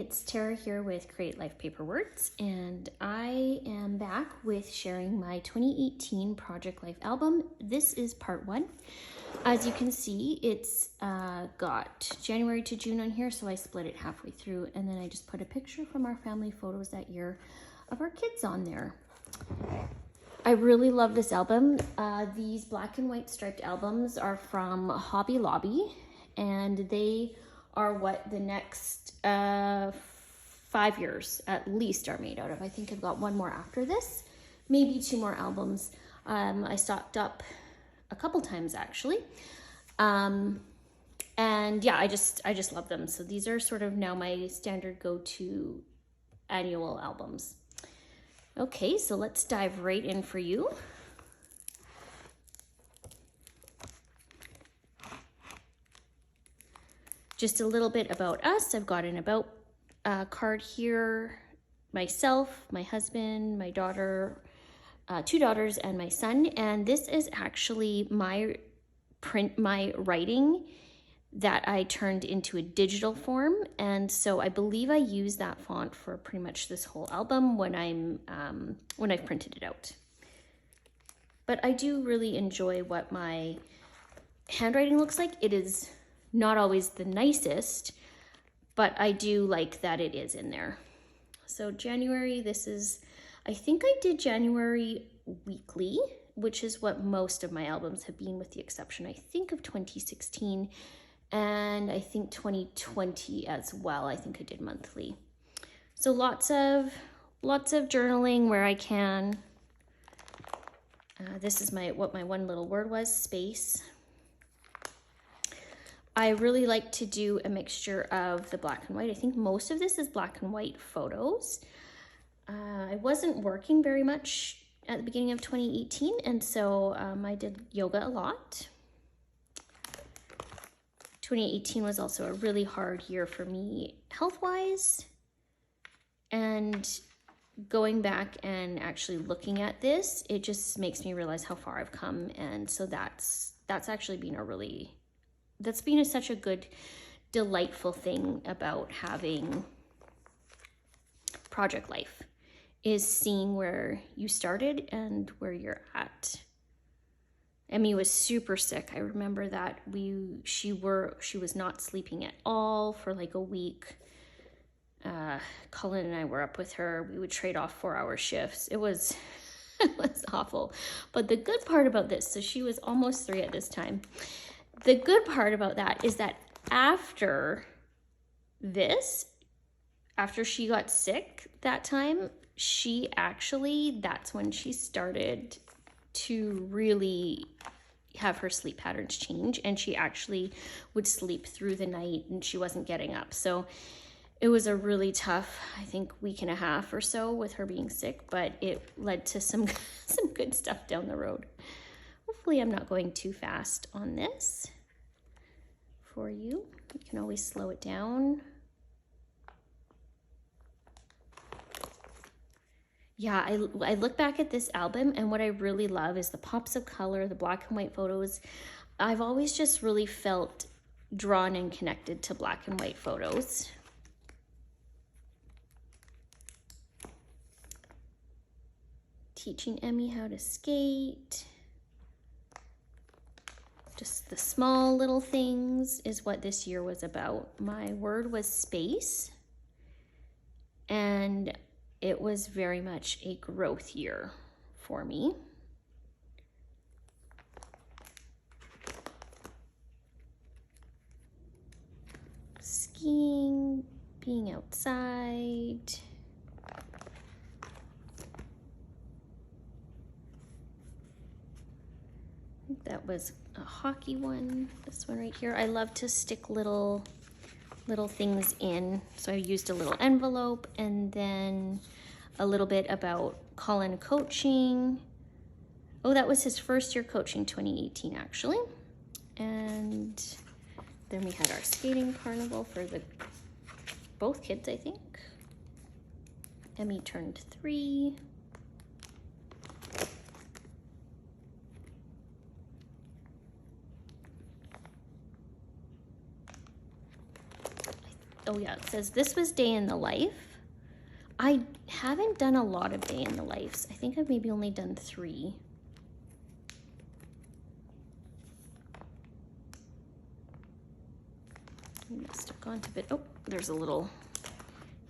it's Tara here with Create Life Paper Words, and I am back with sharing my 2018 Project Life album. This is part 1. As you can see, it's got January to June on here, so I split it halfway through, and then I just put a picture from our family photos that year of our kids on there. I really love this album. These black and white striped albums are from Hobby Lobby, and they are what the next 5 years at least are made out of. I think I've got one more after this, maybe 2 more albums. I stocked up a couple times actually. And yeah, I just love them. So these are sort of now my standard go-to annual albums. Okay, so let's dive right in for you. Just a little bit about us. I've got an about card here. Myself, my husband, my daughter, 2 daughters, and my son. And this is actually my writing that I turned into a digital form. And so I believe I use that font for pretty much this whole album when I've printed it out. But I do really enjoy what my handwriting looks like. It is not always the nicest, but I do like that it is in there. So January, this is, I think I did January weekly, which is what most of my albums have been, with the exception, I think, of 2016 and I think 2020 as well. I think I did monthly. So lots of journaling where I can. This is what my one little word was, space. I really like to do a mixture of the black and white. I think most of this is black and white photos. I wasn't working very much at the beginning of 2018, and so I did yoga a lot. 2018 was also a really hard year for me health-wise, and going back and actually looking at this, it just makes me realize how far I've come. And so that's actually been that's been such a good, delightful thing about having Project Life, is seeing where you started and where you're at. Emmy was super sick. I remember that she was not sleeping at all for like a week. Colin and I were up with her. We would trade off 4-hour shifts. It was awful. But the good part about this, so she was almost 3 at this time. The good part about that is that after she got sick that time, that's when she started to really have her sleep patterns change, and she actually would sleep through the night and she wasn't getting up. So it was a really tough, I think, week and a half or so with her being sick, but it led to some good stuff down the road. Hopefully I'm not going too fast on this for you. You can always slow it down. Yeah, I look back at this album, and what I really love is the pops of color, the black and white photos. I've always just really felt drawn and connected to black and white photos. Teaching Emmy how to skate. Just the small little things is what this year was about. My word was space, and it was very much a growth year for me. Skiing, being outside. I think that was a hockey one, this one right here. I love to stick little things in. So I used a little envelope, and then a little bit about Colin coaching. Oh, that was his first year coaching, 2018 actually. And then we had our skating carnival for both kids, I think. Emmy turned 3. oh yeah, it says this was day in the life. I haven't done a lot of day in the lives. I think I've maybe only done 3. I must have gone to bit. Oh, there's a little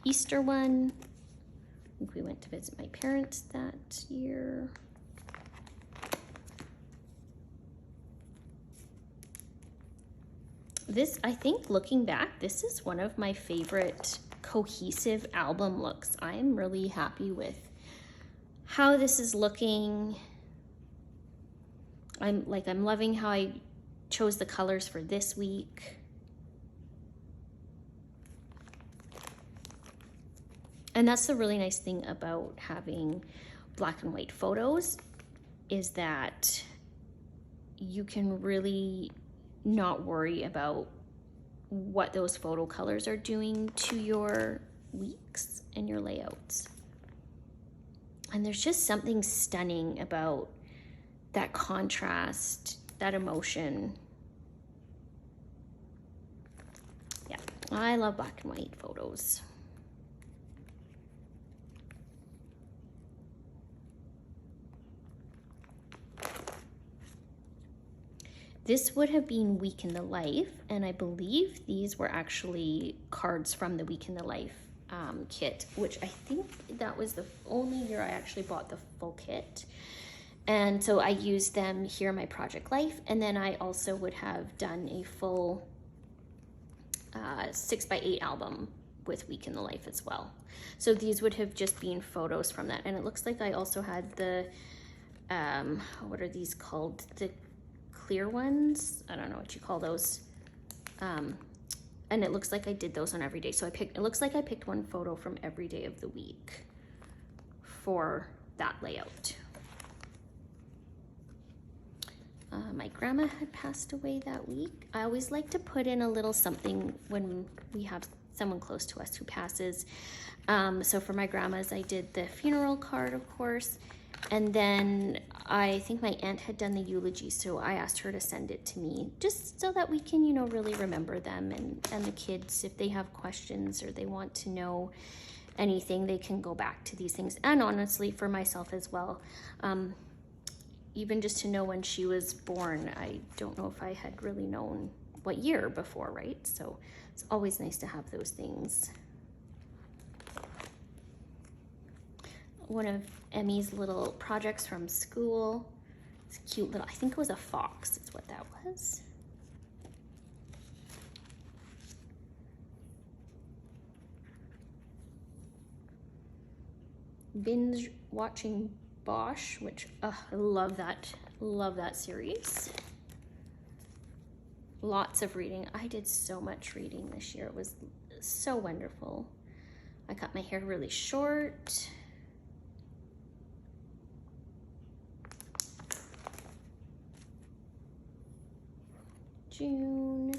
Easter one. I think we went to visit my parents that year. This, I think looking back, this is one of my favorite cohesive album looks. I'm really happy with how this is looking. I'm loving how I chose the colors for this week. And that's the really nice thing about having black and white photos, is that you can really not worry about what those photo colors are doing to your weeks and your layouts. And there's just something stunning about that contrast, that emotion. Yeah, I love black and white photos. This would have been Week in the Life, and I believe these were actually cards from the Week in the Life kit, which I think that was the only year I actually bought the full kit. And so I used them here in my Project Life, and then I also would have done a full 6x8 album with Week in the Life as well. So these would have just been photos from that. And it looks like I also had the, what are these called? The clear ones, I don't know what you call those, and it looks like I did those on every day. So it looks like I picked one photo from every day of the week for that layout. My grandma had passed away that week. I always like to put in a little something when we have someone close to us who passes. So for my grandma's, I did the funeral card, of course. And then I think my aunt had done the eulogy, so I asked her to send it to me, just so that we can, you know, really remember them, and the kids, if they have questions or they want to know anything, they can go back to these things. And honestly, for myself as well, even just to know when she was born, I don't know if I had really known what year before, right? So it's always nice to have those things. One of Emmy's little projects from school. It's cute little, I think it was a fox is what that was. Binge watching Bosch, which I love that series. Lots of reading. I did so much reading this year. It was so wonderful. I cut my hair really short. June.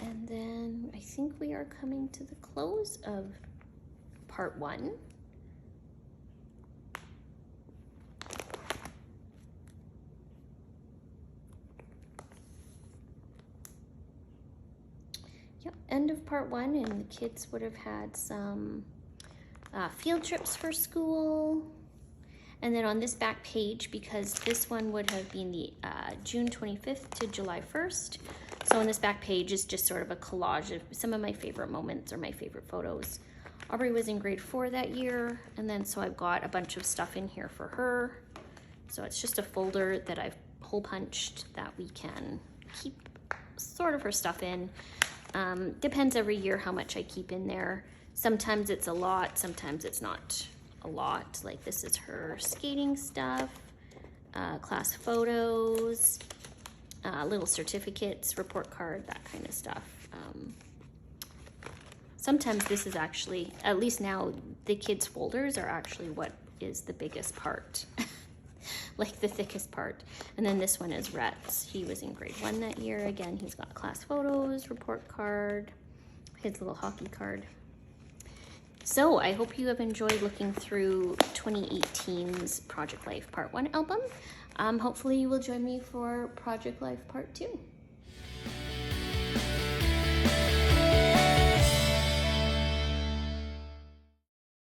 And then I think we are coming to the close of part 1. Yep, end of part 1, and the kids would have had some field trips for school. And then on this back page, because this one would have been the June 25th to July 1st. So on this back page is just sort of a collage of some of my favorite moments or my favorite photos. Aubrey was in grade 4 that year, and then so I've got a bunch of stuff in here for her. So it's just a folder that I've hole punched that we can keep sort of her stuff in. Depends every year how much I keep in there. Sometimes it's a lot, sometimes it's not a lot. Like this is her skating stuff, class photos, little certificates, report card, that kind of stuff. Sometimes this is actually, at least now, the kids' folders are actually what is the biggest part, like the thickest part. And then this one is Rhett's. He was in grade 1 that year. Again, he's got class photos, report card, his little hockey card. So I hope you have enjoyed looking through 2018's Project Life Part 1 album. Hopefully you will join me for Project Life Part 2.